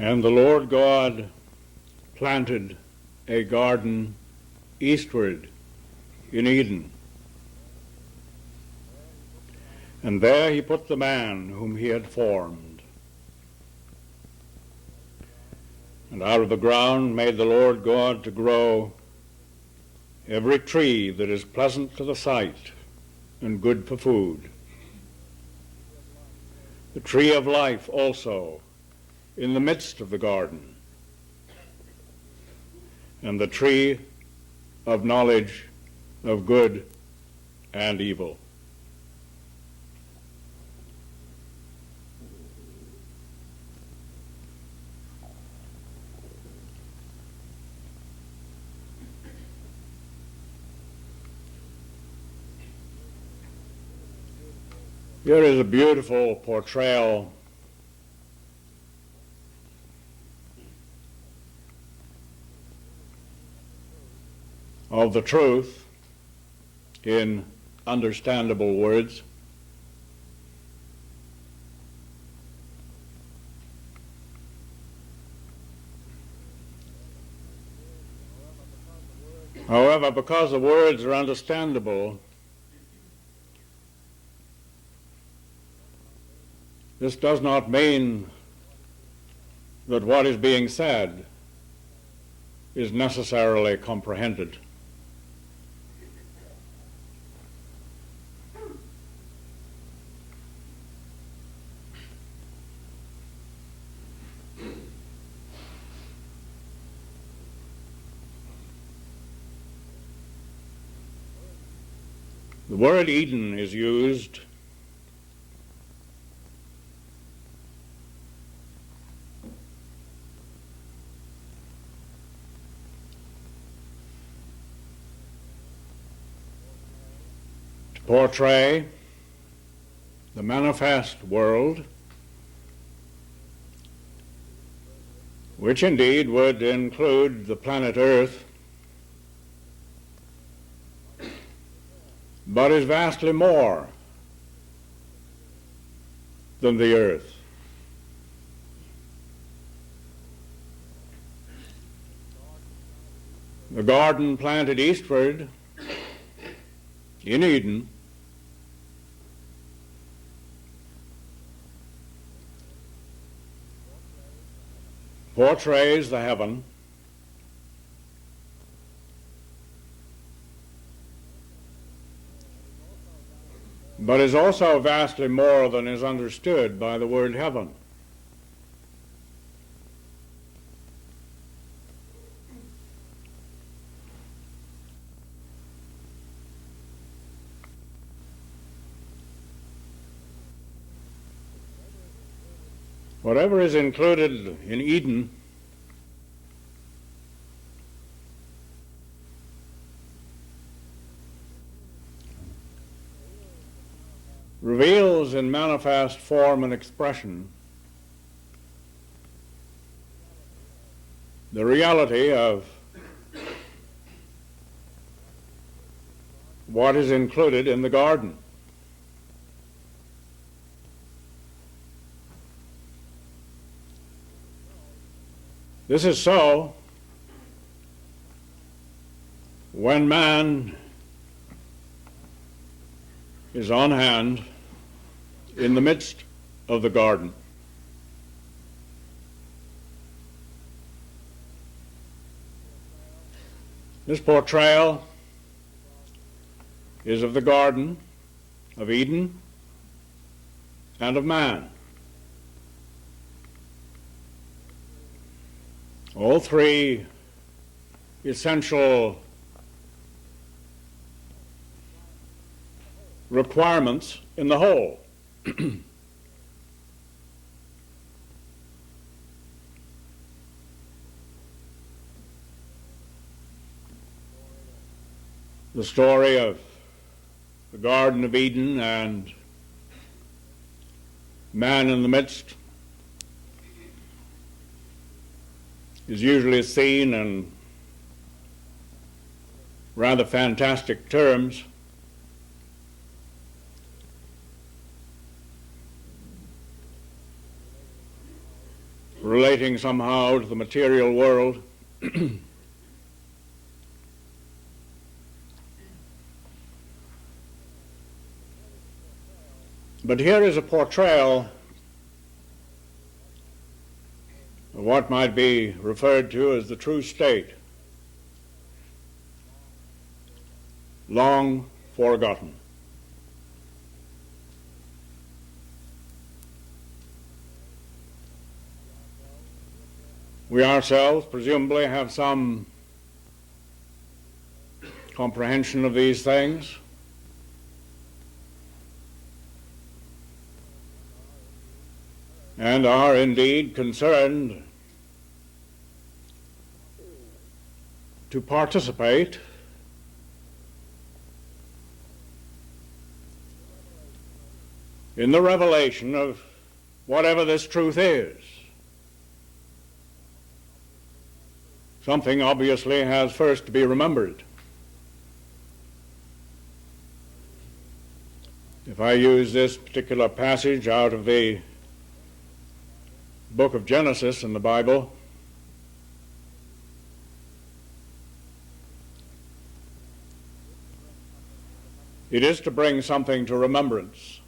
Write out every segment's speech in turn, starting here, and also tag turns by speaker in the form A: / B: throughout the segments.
A: And the Lord God planted a garden eastward in Eden. And there he put the man whom he had formed. And out of the ground made the Lord God to grow every tree that is pleasant to the sight and good for food. The tree of life also in the midst of the garden, and the tree of knowledge of good and evil. Here is a beautiful portrayal of the truth in understandable words. However, because the words are understandable, this does not mean that what is being said is necessarily comprehended. The word Eden is used to portray the manifest world, which indeed would include the planet Earth, but is vastly more than the earth. The garden planted eastward in Eden portrays the heaven, but is also vastly more than is understood by the word heaven. Whatever is included in Eden reveals in manifest form and expression the reality of what is included in the garden. This is so when man is on hand in the midst of the garden. This portrayal is of the Garden of Eden and of man. All three essential requirements in the whole. The story of the Garden of Eden and man in the midst is usually seen in rather fantastic terms. relating somehow to the material world. But here is a portrayal of what might be referred to as the true state, long forgotten. We ourselves presumably have some comprehension of these things, and are indeed concerned to participate in the revelation of whatever this truth is. Something obviously has first to be remembered. If I use this particular passage out of the book of Genesis in the Bible, it is to bring something to remembrance.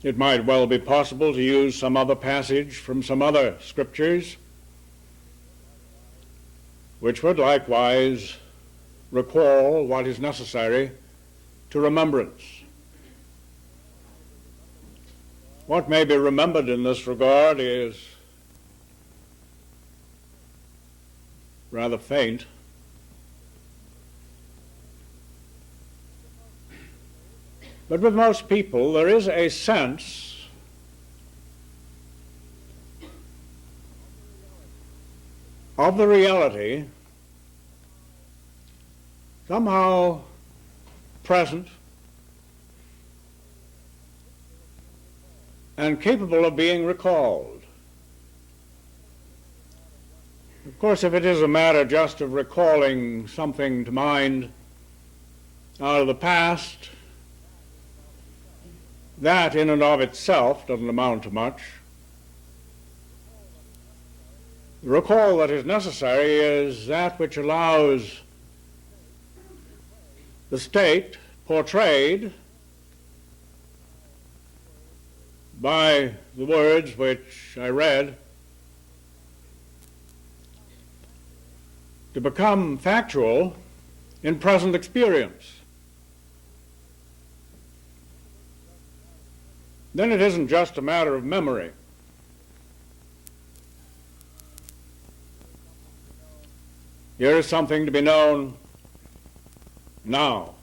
A: It might well be possible to use some other passage from some other scriptures which would likewise recall what is necessary to remembrance. What may be remembered in this regard is rather faint. But with most people, there is a sense of the reality somehow present and capable of being recalled. Of course, if it is a matter just of recalling something to mind out of the past, that in and of itself doesn't amount to much. The recall that is necessary is that which allows the state portrayed by the words which I read to become factual in present experience. Then it isn't just a matter of memory. Here is something to be known now.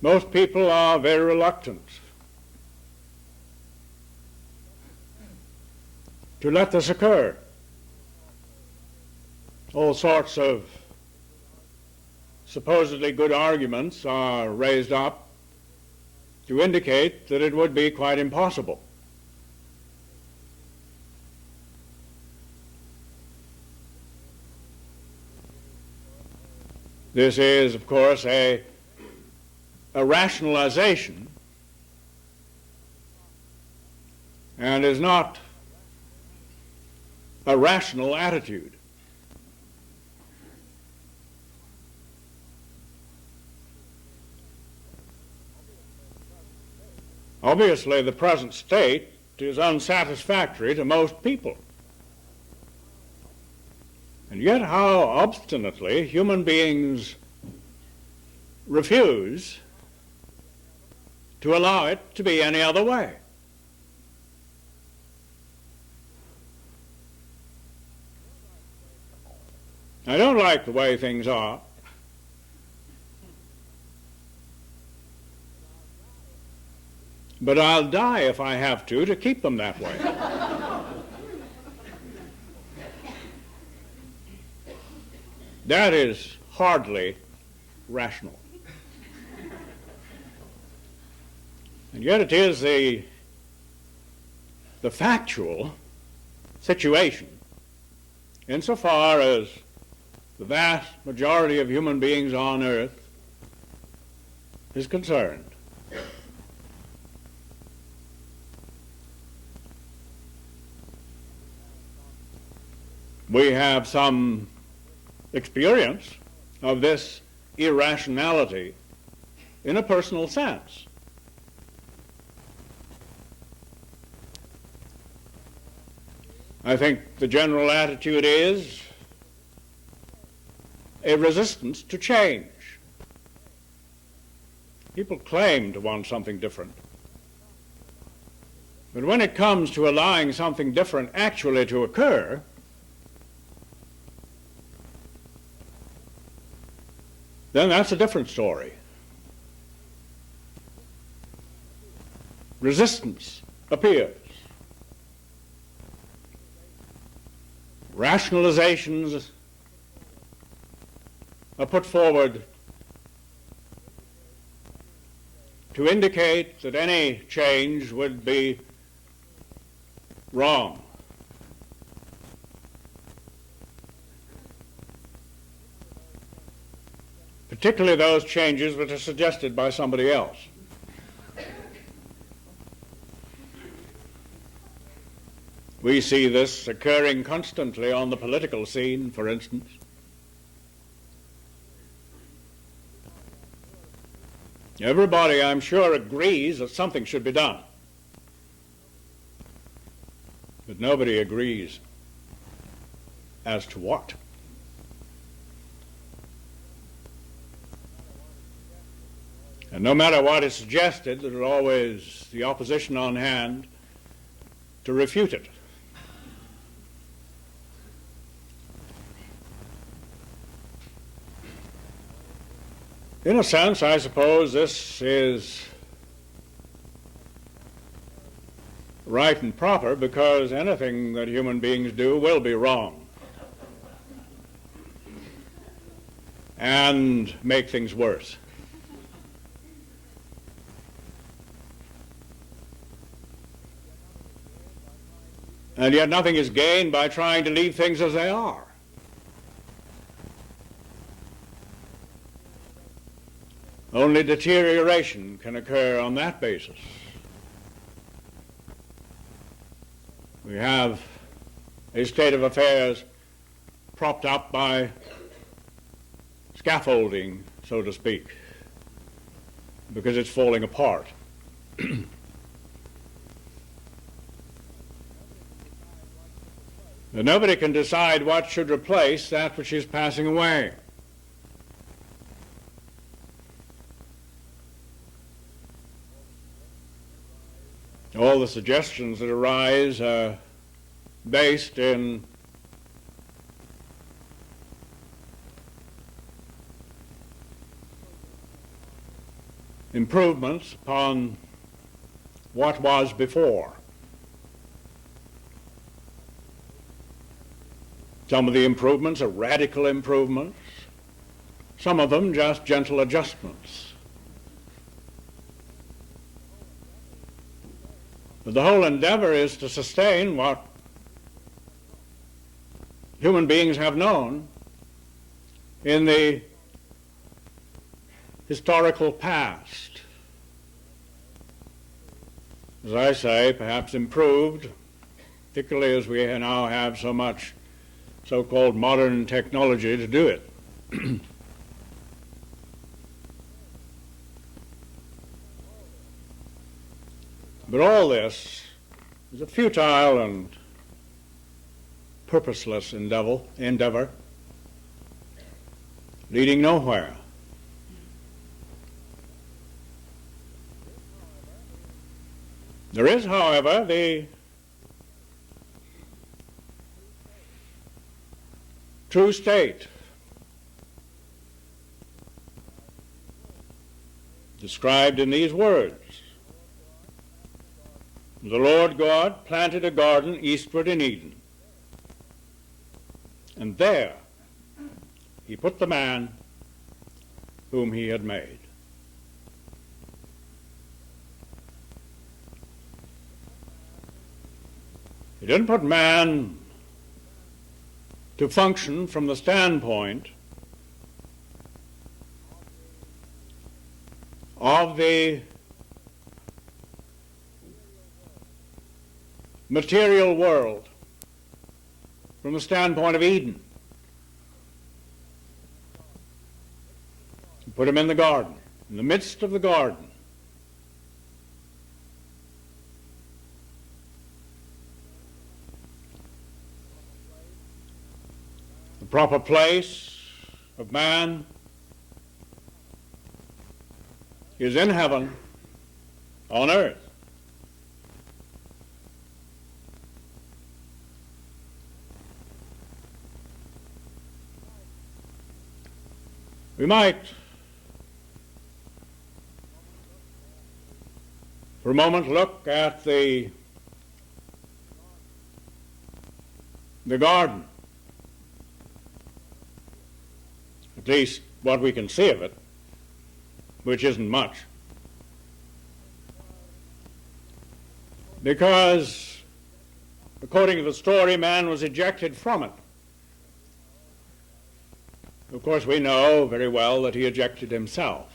A: Most people are very reluctant to let this occur. All sorts of supposedly good arguments are raised up to indicate that it would be quite impossible. This is, of course, a rationalization and is not a rational attitude. Obviously, the present state is unsatisfactory to most people. And yet how obstinately human beings refuse to allow it to be any other way. I don't like the way things are. But I'll die if I have to keep them that way. That is hardly rational. And yet it is the factual situation, insofar as the vast majority of human beings on earth is concerned. We have some experience of this irrationality in a personal sense. I think the general attitude is a resistance to change. People claim to want something different. But when it comes to allowing something different actually to occur, then that's a different story. Resistance appears. Rationalizations are put forward to indicate that any change would be wrong. Particularly those changes which are suggested by somebody else. We see this occurring constantly on the political scene, for instance. Everybody, I'm sure, agrees that something should be done. But nobody agrees as to what. And no matter what is suggested, there is always the opposition on hand to refute it. In a sense, I suppose this is right and proper, because anything that human beings do will be wrong and make things worse. And yet nothing is gained by trying to leave things as they are. Only deterioration can occur on that basis. We have a state of affairs propped up by scaffolding, so to speak, because it's falling apart. But nobody can decide what should replace that which is passing away. All the suggestions that arise are based in improvements upon what was before. Some of the improvements are radical improvements, some of them just gentle adjustments. But the whole endeavor is to sustain what human beings have known in the historical past. As I say, perhaps improved, particularly as we now have so much so-called modern technology to do it. But all this is a futile and purposeless endeavor, leading nowhere. There is, however, the true state described in these words. The Lord God planted a garden eastward in Eden, and there he put the man whom he had made. He didn't put man to function from the standpoint of the material world from the standpoint of Eden. He put him in the garden, in the midst of the garden. The proper place of man is in heaven, on earth. We might, for a moment, look at the garden, at least what we can see of it, which isn't much. Because, according to the story, man was ejected from it. Of course, we know very well that he ejected himself.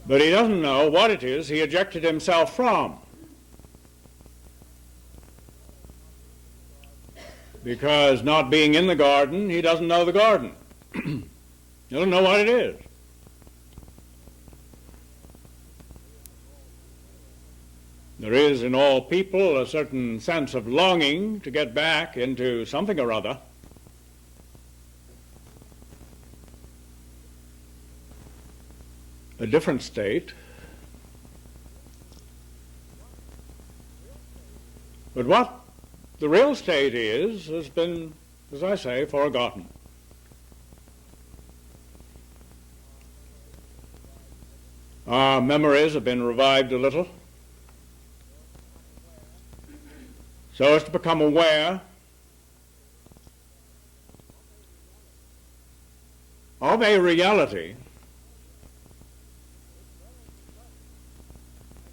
A: But he doesn't know what it is he ejected himself from. Because not being in the garden, he doesn't know the garden. He doesn't know what it is. There is in all people a certain sense of longing to get back into something or other. A different state. But what the real state is has been, as I say, forgotten. Our memories have been revived a little, so as to become aware of a reality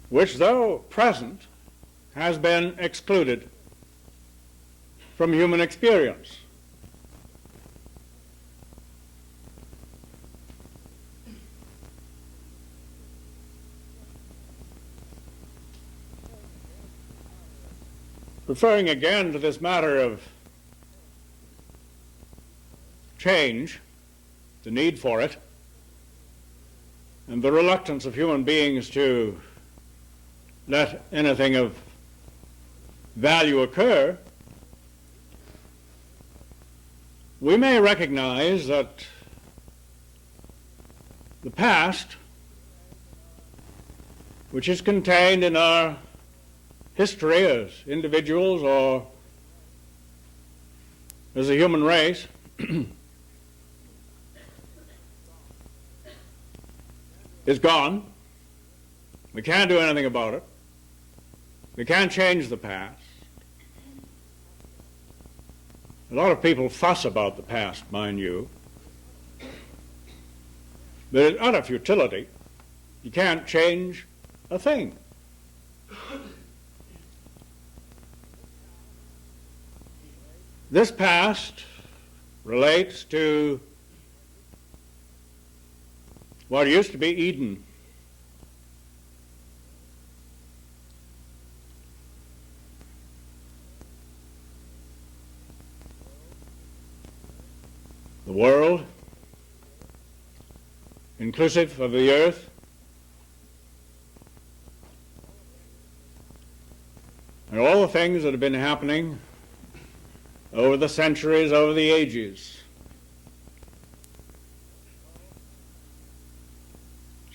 A: which, though present, has been excluded from human experience. Referring again to this matter of change, the need for it, and the reluctance of human beings to let anything of value occur, we may recognize that the past, which is contained in our history as individuals or as a human race, is gone. We can't do anything about it. We can't change the past. A lot of people fuss about the past, mind you. But it's utter futility. You can't change a thing. This past relates to what used to be Eden. The world, inclusive of the earth, and all the things that have been happening over the centuries, over the ages.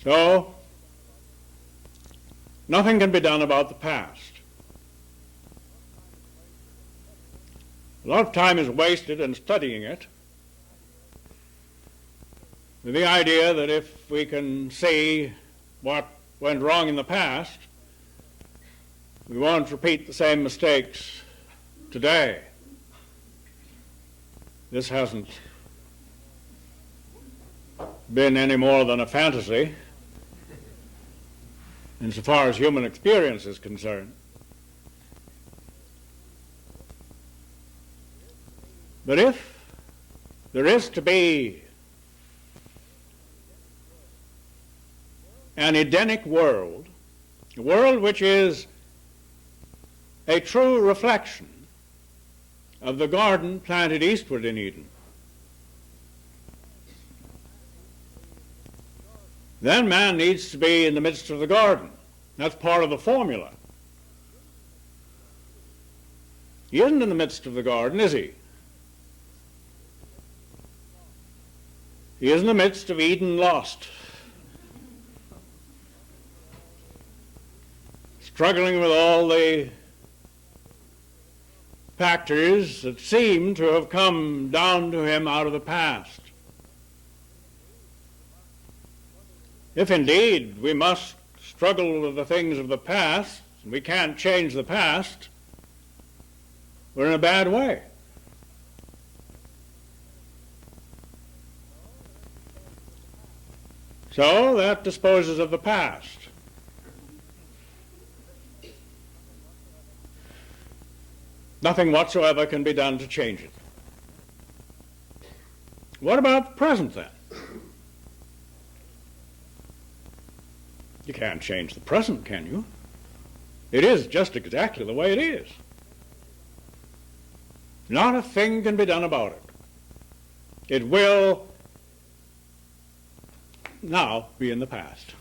A: So, nothing can be done about the past. A lot of time is wasted in studying it, with the idea that if we can see what went wrong in the past, we won't repeat the same mistakes today. This hasn't been any more than a fantasy insofar as human experience is concerned. But if there is to be an Edenic world, a world which is a true reflection of the garden planted eastward in Eden, then man needs to be in the midst of the garden. That's part of the formula. He isn't in the midst of the garden, is he? He is in the midst of Eden lost, struggling with all the factors that seem to have come down to him out of the past. If indeed we must struggle with the things of the past, and we can't change the past, we're in a bad way. So that disposes of the past. Nothing whatsoever can be done to change it. What about the present then? You can't change the present, can you? It is just exactly the way it is. Not a thing can be done about it. It will now be in the past.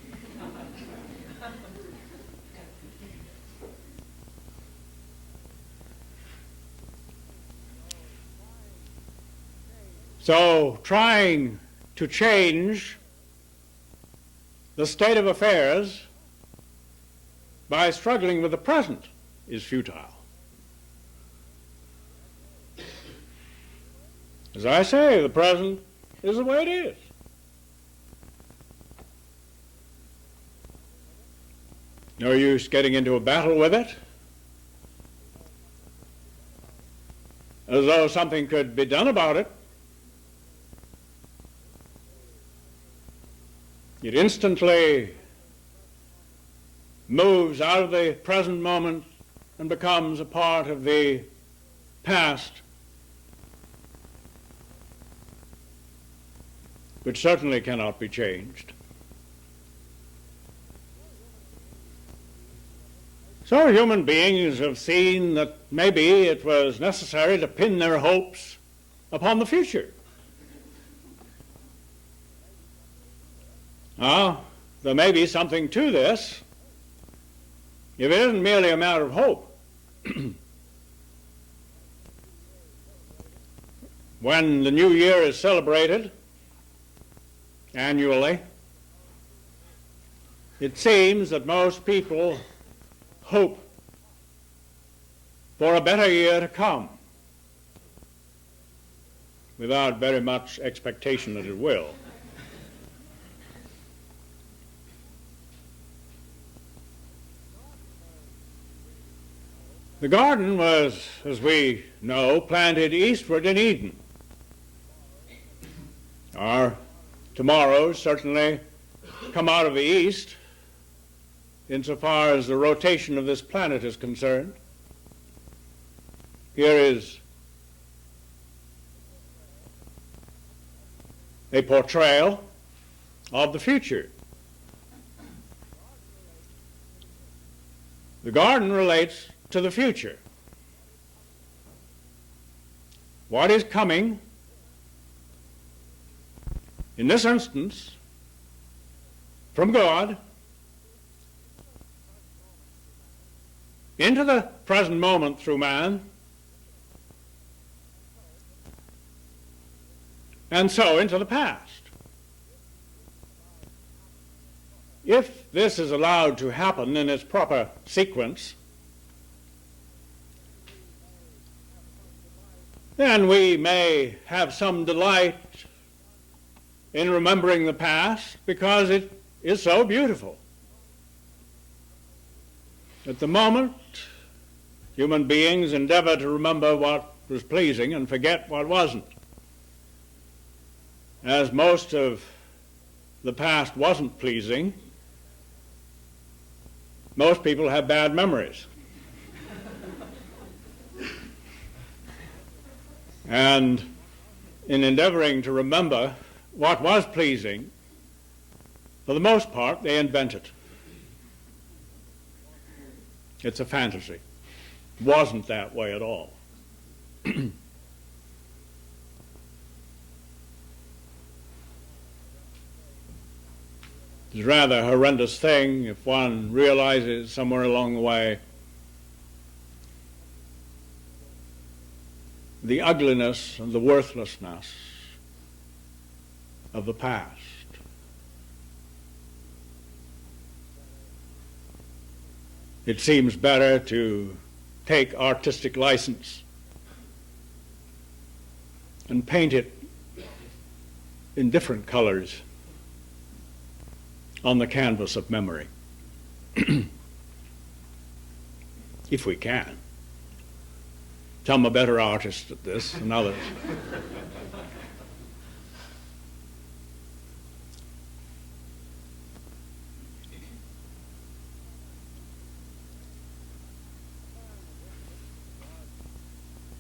A: So trying to change the state of affairs by struggling with the present is futile. As I say, the present is the way it is. No use getting into a battle with it as though something could be done about it. It instantly moves out of the present moment and becomes a part of the past, which certainly cannot be changed. So human beings have seen that maybe it was necessary to pin their hopes upon the future. Now, there may be something to this if it isn't merely a matter of hope. When the new year is celebrated annually, it seems that most people hope for a better year to come without very much expectation that it will. The garden was, as we know, planted eastward in Eden. Our tomorrows certainly come out of the east insofar as the rotation of this planet is concerned. Here is a portrayal of the future. The garden relates to the future. What is coming, in this instance, from God into the present moment through man, and so into the past. If this is allowed to happen in its proper sequence, then we may have some delight in remembering the past because it is so beautiful. At the moment, human beings endeavor to remember what was pleasing and forget what wasn't. As most of the past wasn't pleasing, most people have bad memories. And in endeavoring to remember what was pleasing, for the most part, they invent it. It's a fantasy. It wasn't that way at all. It's a rather horrendous thing if one realizes somewhere along the way the ugliness and the worthlessness of the past. It seems better to take artistic license and paint it in different colors on the canvas of memory, if we can. Some are better artists at this than others.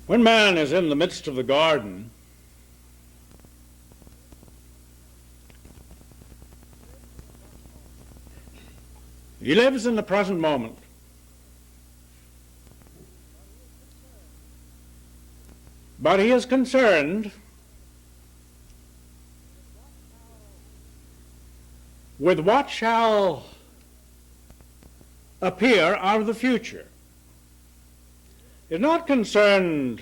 A: When man is in the midst of the garden, he lives in the present moment. But he is concerned with what shall appear out of the future. Is not concerned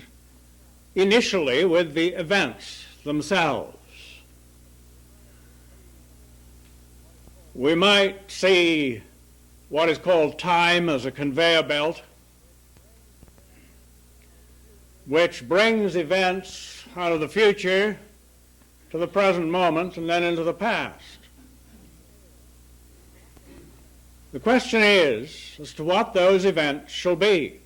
A: initially with the events themselves. We might see what is called time as a conveyor belt, which brings events out of the future to the present moment and then into the past. The question is as to what those events shall be.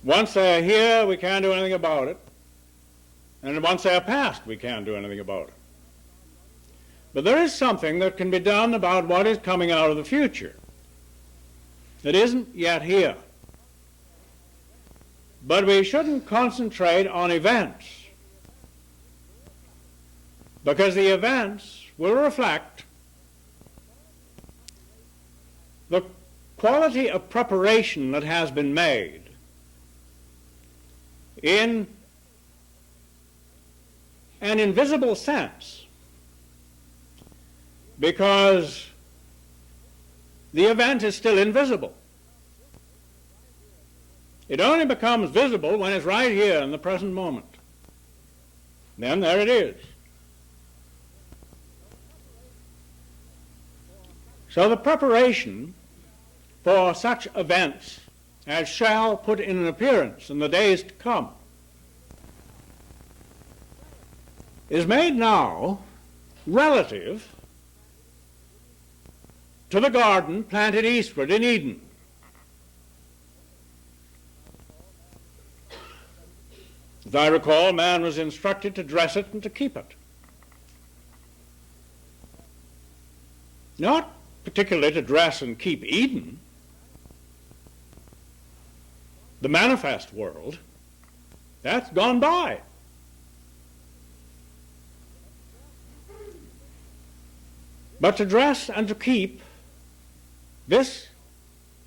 A: Once they're here, we can't do anything about it. And once they're past, we can't do anything about it. But there is something that can be done about what is coming out of the future that isn't yet here. But we shouldn't concentrate on events, because the events will reflect the quality of preparation that has been made in an invisible sense, because the event is still invisible. It only becomes visible when it's right here in the present moment. Then there it is. So the preparation for such events as shall put in an appearance in the days to come is made now relative to the garden planted eastward in Eden. As I recall, man was instructed to dress it and to keep it. Not particularly to dress and keep Eden, the manifest world. That's gone by. But to dress and to keep this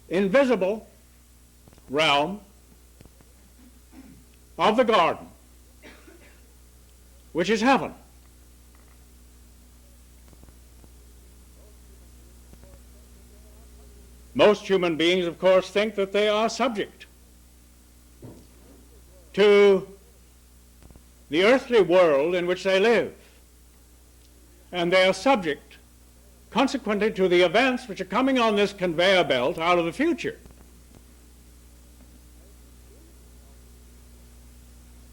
A: invisible realm of the garden, which is heaven. Most human beings, of course, think that they are subject to the earthly world in which they live, and they are subject, consequently, to the events which are coming on this conveyor belt out of the future.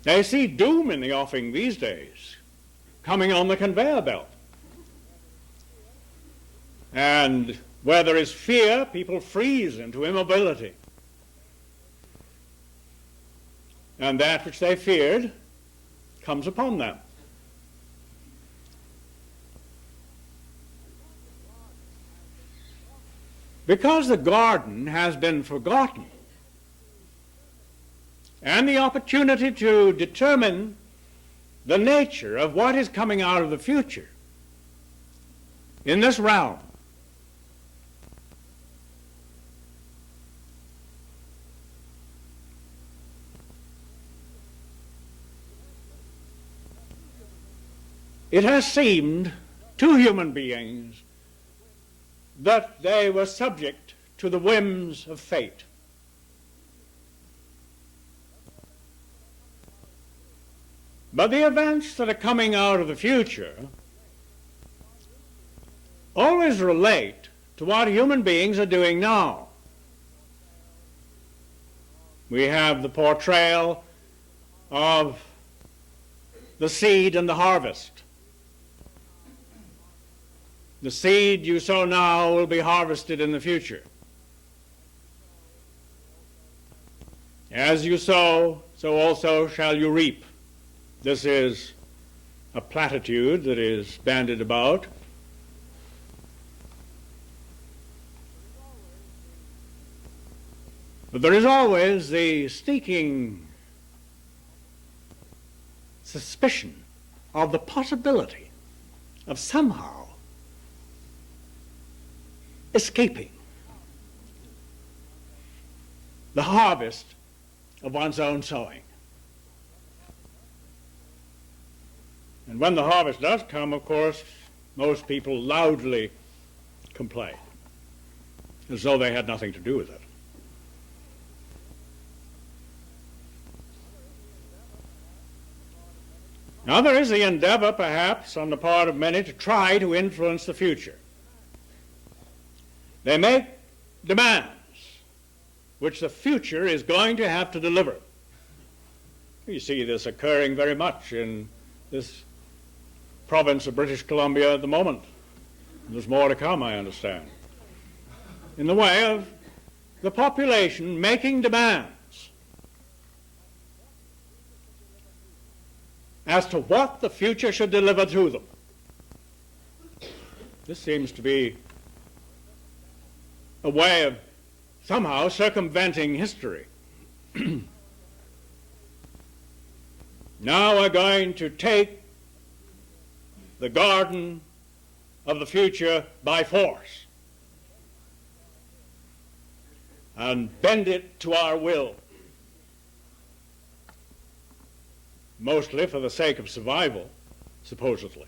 A: They see doom in the offing these days, coming on the conveyor belt. And where there is fear, people freeze into immobility. And that which they feared comes upon them. Because the garden has been forgotten, and the opportunity to determine the nature of what is coming out of the future in this realm. It has seemed to human beings that they were subject to the whims of fate. But the events that are coming out of the future always relate to what human beings are doing now. We have the portrayal of the seed and the harvest. The seed you sow now will be harvested in the future. As you sow, so also shall you reap. This is a platitude that is bandied about. But there is always the sneaking suspicion of the possibility of somehow escaping the harvest of one's own sowing. And when the harvest does come, of course, most people loudly complain, as though they had nothing to do with it. Now there is the endeavor, perhaps, on the part of many to try to influence the future. They make demands which the future is going to have to deliver. You see this occurring very much in this province of British Columbia at the moment. There's more to come, I understand, in the way of the population making demands as to what the future should deliver to them. This seems to be a way of somehow circumventing history. Now we're going to take the garden of the future by force and bend it to our will, mostly for the sake of survival, supposedly.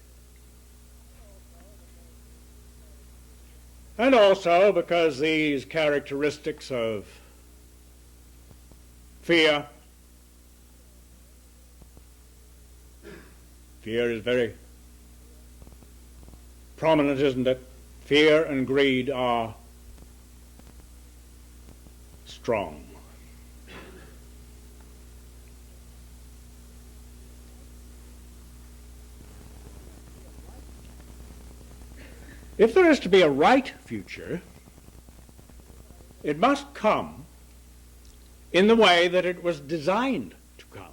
A: And also because these characteristics of fear is very prominent, isn't it? Fear and greed are strong. If there is to be a right future, it must come in the way that it was designed to come,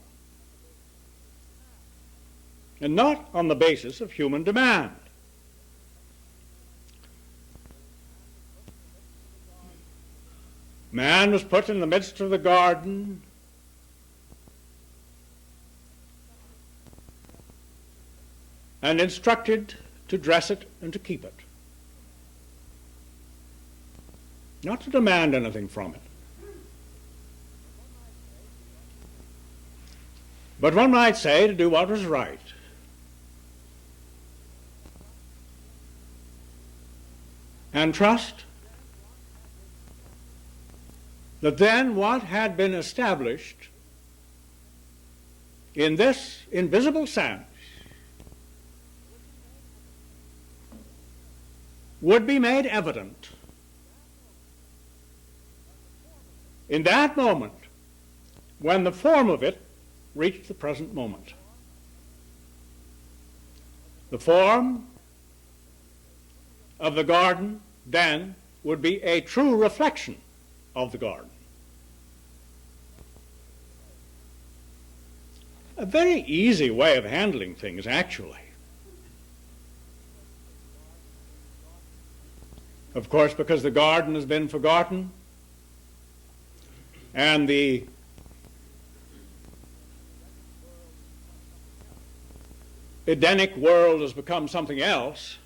A: and not on the basis of human demand. Man was put in the midst of the garden and instructed to dress it and to keep it, not to demand anything from it. But one might say to do what was right. And trust that then what had been established in this invisible sense would be made evident in that moment when the form of it reached the present moment. The form of the garden then would be a true reflection of the garden. A very easy way of handling things, actually. Of course, because the garden has been forgotten, and the Edenic world has become something else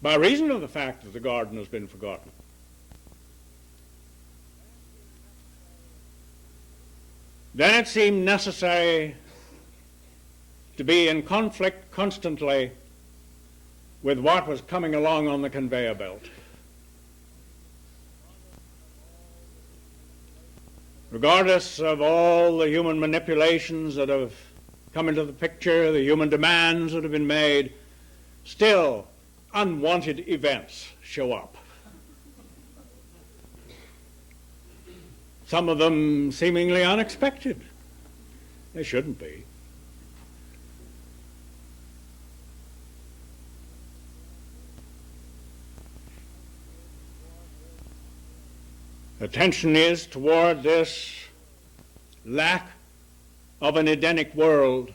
A: by reason of the fact that the garden has been forgotten. Then it seemed necessary to be in conflict constantly with what was coming along on the conveyor belt. Regardless of all the human manipulations that have come into the picture, the human demands that have been made, still unwanted events show up. Some of them seemingly unexpected. They shouldn't be. Attention is toward this lack of an Edenic world.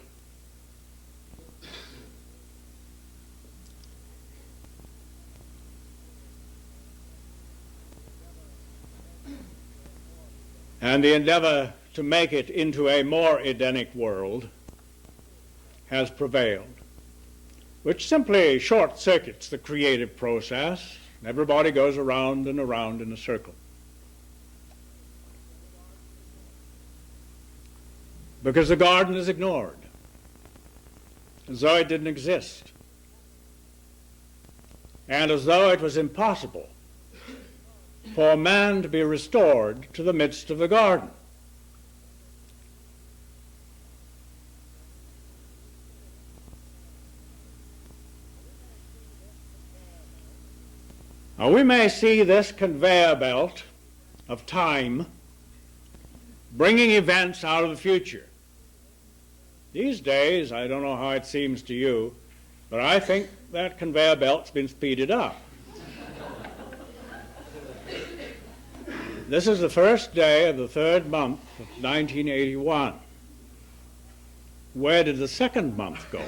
A: And the endeavor to make it into a more Edenic world has prevailed, which simply short-circuits the creative process. Everybody goes around and around in a circle. Because the garden is ignored, as though it didn't exist, and as though it was impossible for man to be restored to the midst of the garden. Now, we may see this conveyor belt of time bringing events out of the future. These days, I don't know how it seems to you, but I think that conveyor belt's been speeded up. This is the first day of the third month of 1981. Where did the second month go?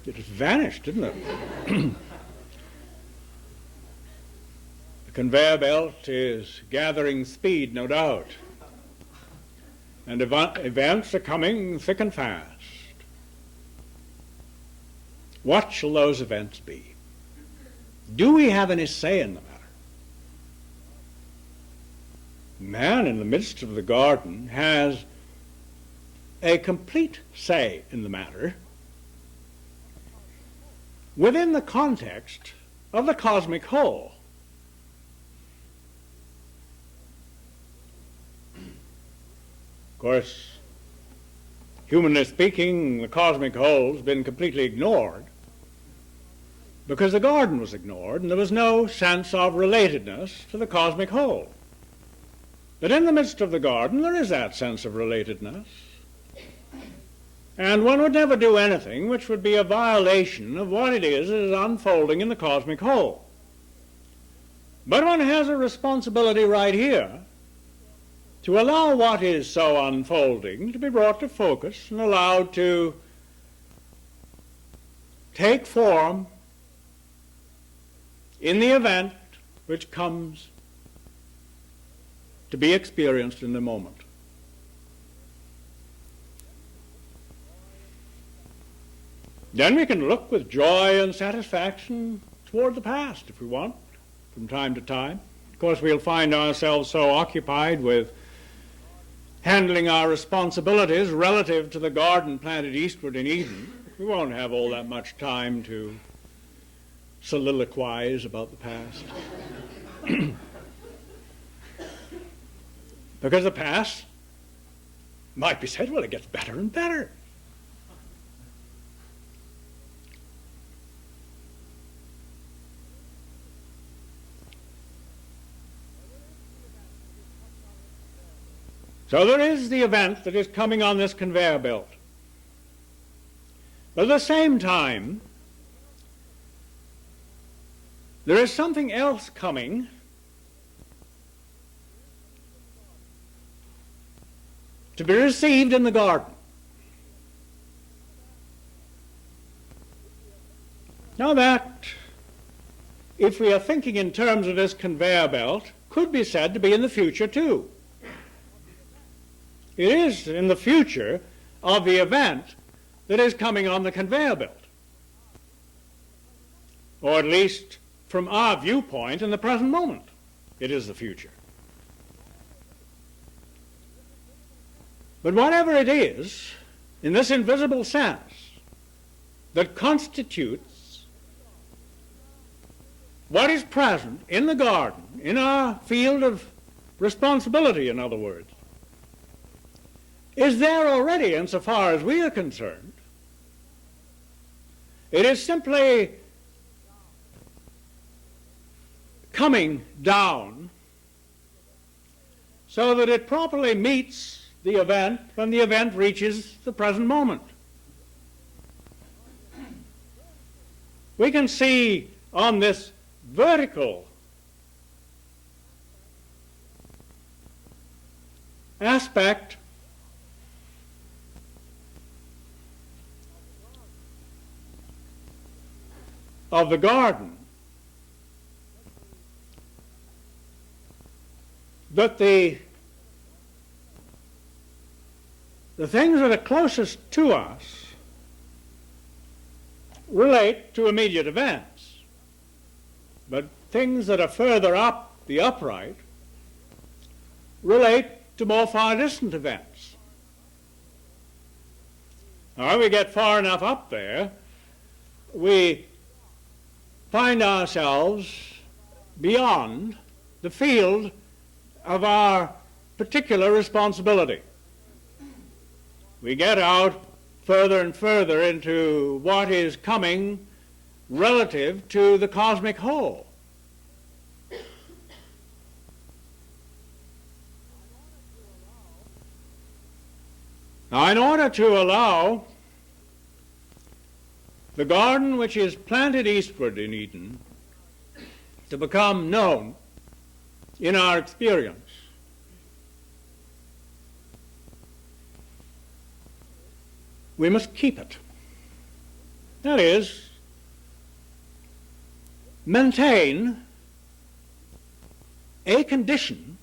A: It just vanished, didn't it? The conveyor belt is gathering speed, no doubt. And events are coming thick and fast. What shall those events be? Do we have any say in the matter? Man, in the midst of the garden, has a complete say in the matter within the context of the cosmic whole. Of course, humanly speaking, the cosmic whole has been completely ignored because the garden was ignored and there was no sense of relatedness to the cosmic whole. But in the midst of the garden, there is that sense of relatedness. And one would never do anything which would be a violation of what it is that is unfolding in the cosmic whole. But one has a responsibility right here to allow what is so unfolding to be brought to focus and allowed to take form in the event which comes to be experienced in the moment. Then we can look with joy and satisfaction toward the past if we want, from time to time. Of course, we'll find ourselves so occupied with handling our responsibilities relative to the garden planted eastward in Eden, we won't have all that much time to soliloquize about the past. Because the past might be said, well, it gets better and better. So there is the event that is coming on this conveyor belt. But at the same time, there is something else coming to be received in the garden. Now that if we are thinking in terms of this conveyor belt, could be said to be in the future too. It is in the future of the event that is coming on the conveyor belt, or at least from our viewpoint in the present moment, it is the future. But whatever it is, in this invisible sense, that constitutes what is present in the garden, in our field of responsibility, in other words, is there already insofar as we are concerned. It is simply coming down so that it properly meets the event when the event reaches the present moment. We can see on this vertical aspect of the garden that the things that are closest to us relate to immediate events, but things that are further up the upright relate to more far distant events. Now, we get far enough up there, we find ourselves beyond the field of our particular responsibility. We get out further and further into what is coming relative to the cosmic whole. Now, in order to allow the garden which is planted eastward in Eden to become known in our experience, we must keep it. That is, maintain a condition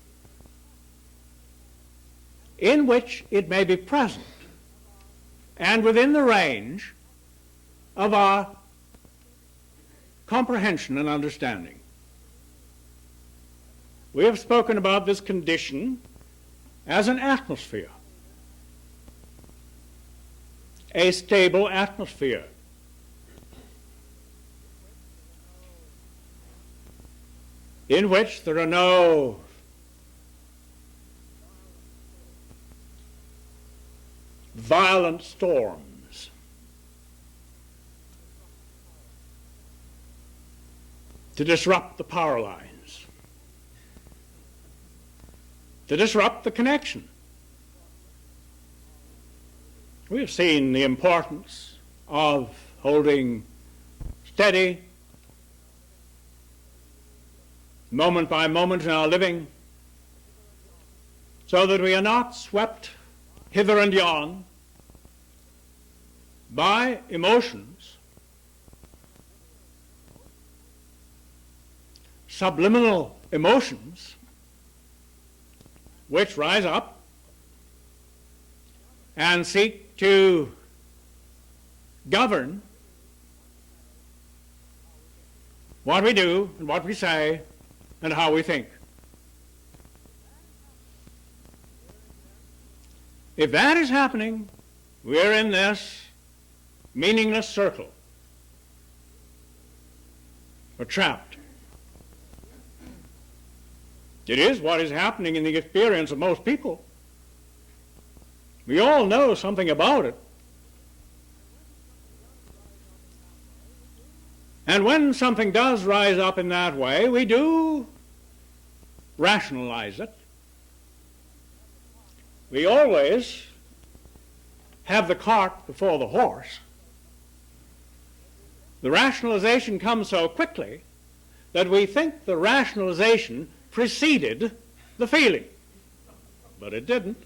A: in which it may be present and within the range of our comprehension and understanding. We have spoken about this condition as an atmosphere, a stable atmosphere. In which there are no violent storms, to disrupt the power lines, to disrupt the connection. We have seen the importance of holding steady, moment by moment in our living, so that we are not swept hither and yon by emotions, subliminal emotions, which rise up and seek to govern what we do and what we say and how we think. If that is happening, we're in this meaningless circle. We're trapped. It is what is happening in the experience of most people. We all know something about it. And when something does rise up in that way, we do rationalize it. We always have the cart before the horse. The rationalization comes so quickly that we think the rationalization preceded the feeling, but it didn't.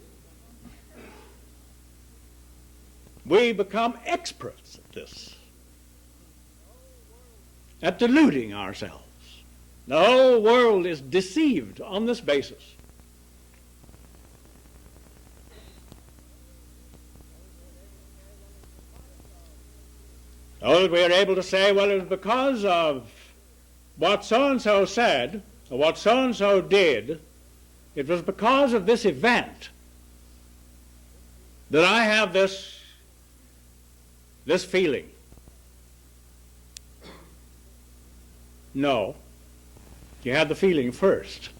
A: We become experts at this, at deluding ourselves. The whole world is deceived on this basis. So that we are able to say, well, it was because of what so-and-so said, or what so-and-so did, it was because of this event that I have this feeling. No. You had the feeling first.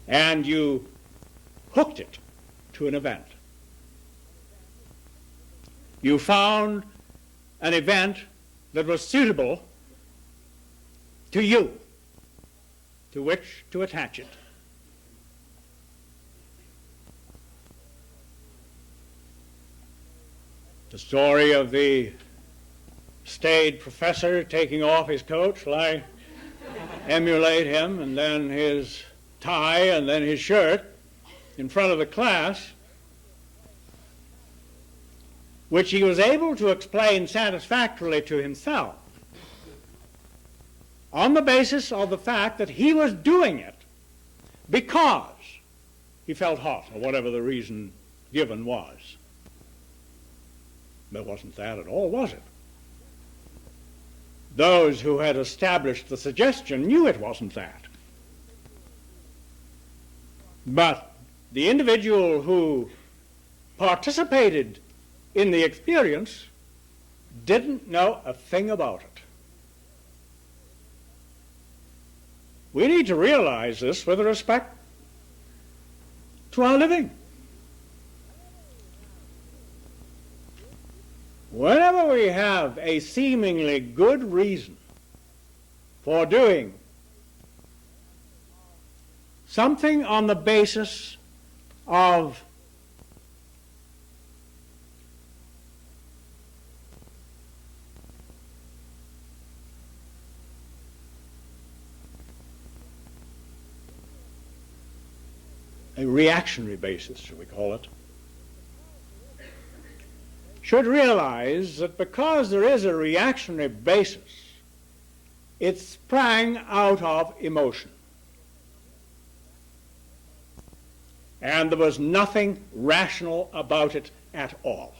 A: And you hooked it to an event. You found an event that was suitable to you, to which to attach it. The story of the staid professor taking off his coat, shall I emulate him, and then his tie and then his shirt in front of the class, which he was able to explain satisfactorily to himself on the basis of the fact that he was doing it because he felt hot, or whatever the reason given was. But it wasn't that at all, was it? Those who had established the suggestion knew it wasn't that. But the individual who participated in the experience didn't know a thing about it. We need to realize this with respect to our living. Whenever we have a seemingly good reason for doing something on the basis of a reactionary basis, shall we call it, should realize that because there is a reactionary basis, it sprang out of emotion. And there was nothing rational about it at all.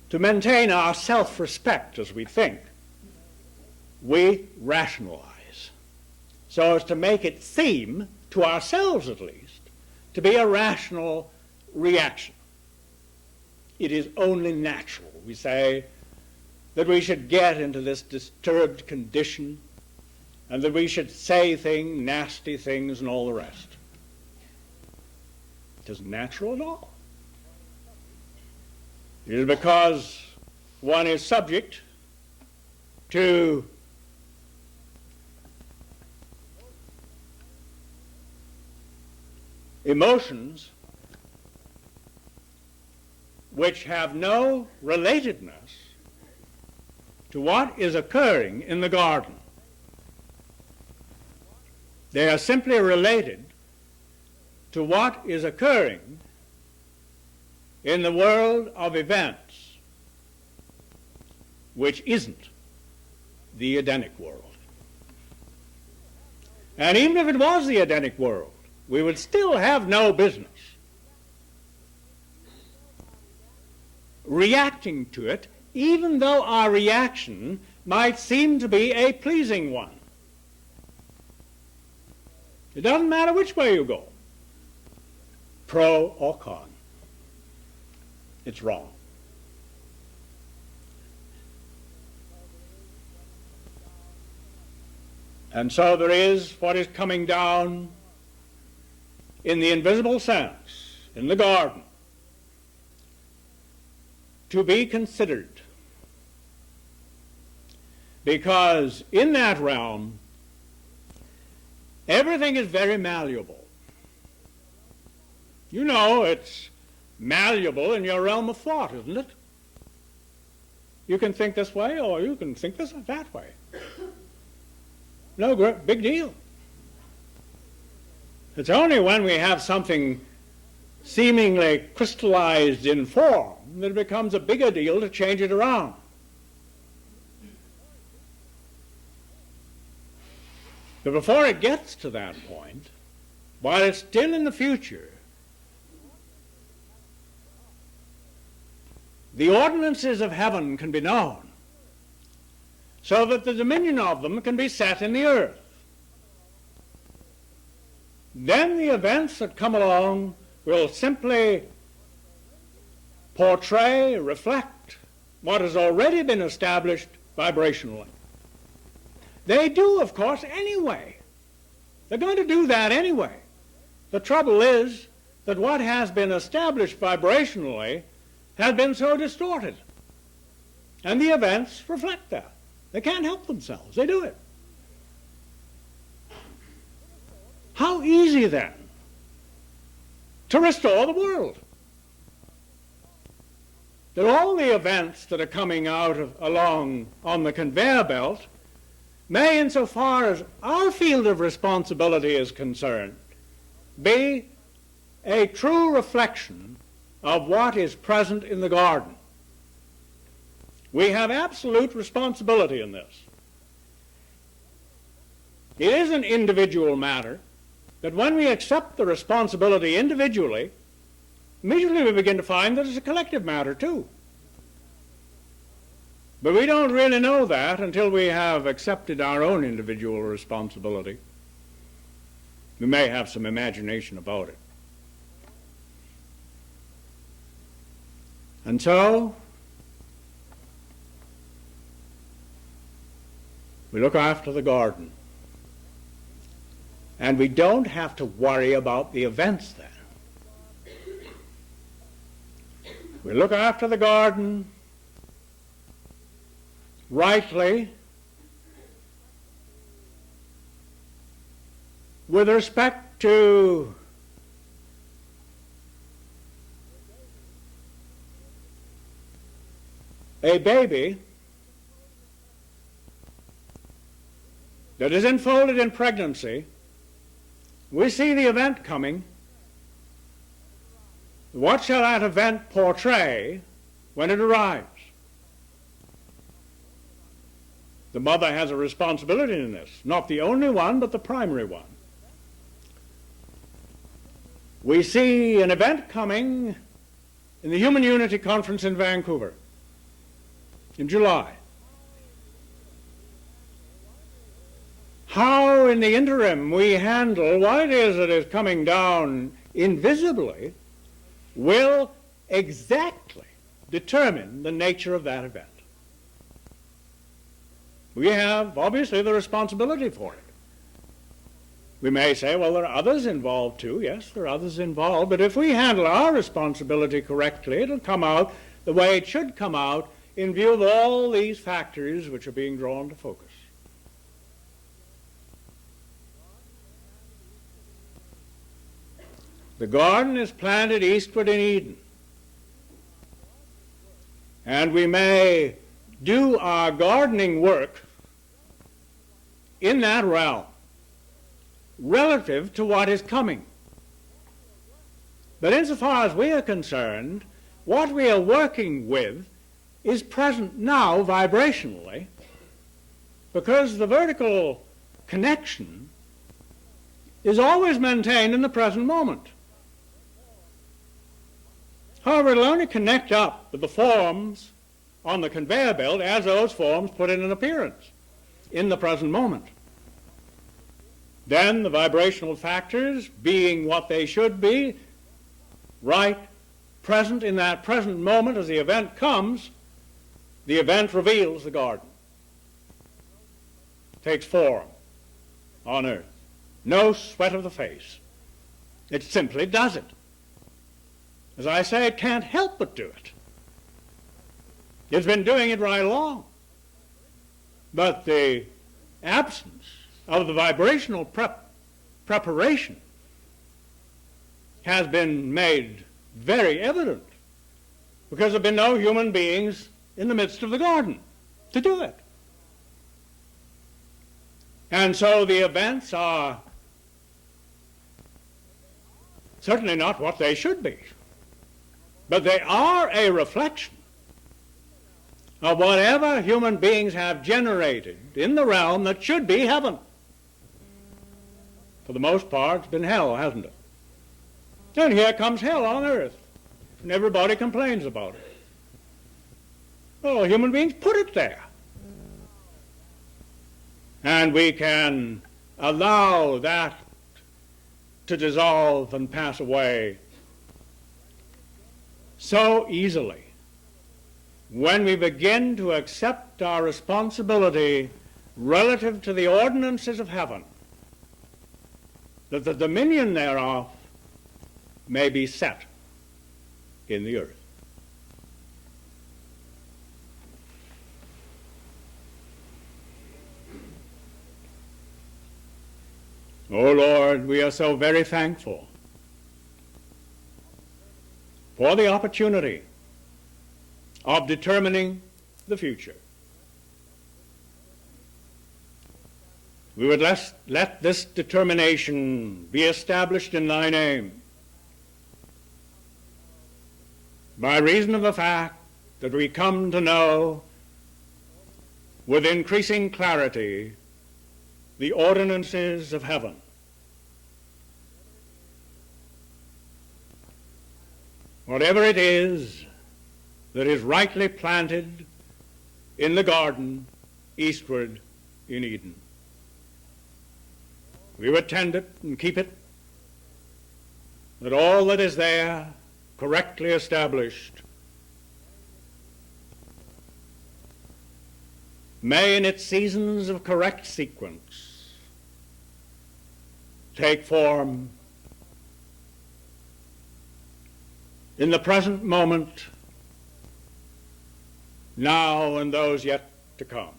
A: To maintain our self-respect as we think, we rationalize, so as to make it seem, to ourselves at least, to be a rational reaction. It is only natural, we say, that we should get into this disturbed condition and that we should say things, nasty things, and all the rest. It isn't natural at all. It is because one is subject to emotions which have no relatedness to what is occurring in the garden. They are simply related to what is occurring in the world of events, which isn't the Edenic world. And even if it was the Edenic world, we would still have no business reacting to it, even though our reaction might seem to be a pleasing one. It doesn't matter which way you go, pro or con. It's wrong. And so there is what is coming down in the invisible sense in the garden to be considered, because in that realm everything is very malleable. You know, it's malleable in your realm of thought, isn't it? You can think this way or you can think that way. No big deal. It's only when we have something seemingly crystallized in form that it becomes a bigger deal to change it around. But before it gets to that point, while it's still in the future, the ordinances of heaven can be known, so that the dominion of them can be set in the earth. Then the events that come along will simply portray, reflect what has already been established vibrationally. They do, of course, anyway. They're going to do that anyway. The trouble is that what has been established vibrationally has been so distorted. And the events reflect that. They can't help themselves. They do it. How easy, then, to restore the world? That all the events that are coming along on the conveyor belt may, insofar as our field of responsibility is concerned, be a true reflection of what is present in the garden. We have absolute responsibility in this. It is an individual matter, but when we accept the responsibility individually, immediately we begin to find that it's a collective matter too. But we don't really know that until we have accepted our own individual responsibility. We may have some imagination about it. And so, we look after the garden. And we don't have to worry about the events then. We look after the garden rightly with respect to a baby that is enfolded in pregnancy. We see the event coming. What shall that event portray when it arrives? The mother has a responsibility in this, not the only one, but the primary one. We see an event coming in the Human Unity Conference in Vancouver in July. How in the interim we handle what it is that is coming down invisibly will exactly determine the nature of that event. We have, obviously, the responsibility for it. We may say, well, there are others involved too. Yes, there are others involved. But if we handle our responsibility correctly, it'll come out the way it should come out in view of all these factors which are being drawn to focus. The garden is planted eastward in Eden. And we may do our gardening work in that realm relative to what is coming. But insofar as we are concerned, what we are working with is present now vibrationally, because the vertical connection is always maintained in the present moment. However, it'll only connect up with the forms on the conveyor belt as those forms put in an appearance in the present moment. Then the vibrational factors, being what they should be, right, present in that present moment as the event comes, the event reveals the garden. Takes form on earth. No sweat of the face. It simply does it. As I say, it can't help but do it. It's been doing it right along. But the absence of the vibrational preparation has been made very evident, because there have been no human beings in the midst of the garden to do it. And so the events are certainly not what they should be, but they are a reflection of whatever human beings have generated in the realm that should be heaven. for the most part, it's been hell, hasn't it? And here comes hell on earth, and everybody complains about it. Oh, human beings put it there. And we can allow that to dissolve and pass away so easily when we begin to accept our responsibility relative to the ordinances of heaven, that the dominion thereof may be set in the earth. Oh Lord, we are so very thankful for the opportunity of determining the future. We would let this determination be established in thy name by reason of the fact that we come to know with increasing clarity the ordinances of heaven. Whatever it is that is rightly planted in the garden eastward in Eden, we would tend it and keep it, that all that is there correctly established may in its seasons of correct sequence take form in the present moment, now and those yet to come.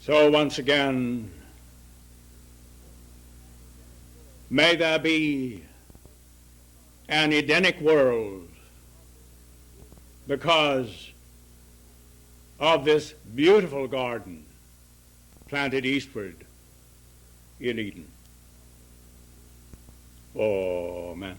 A: So once again, may there be an Edenic world because of this beautiful garden planted eastward in Eden. Amen.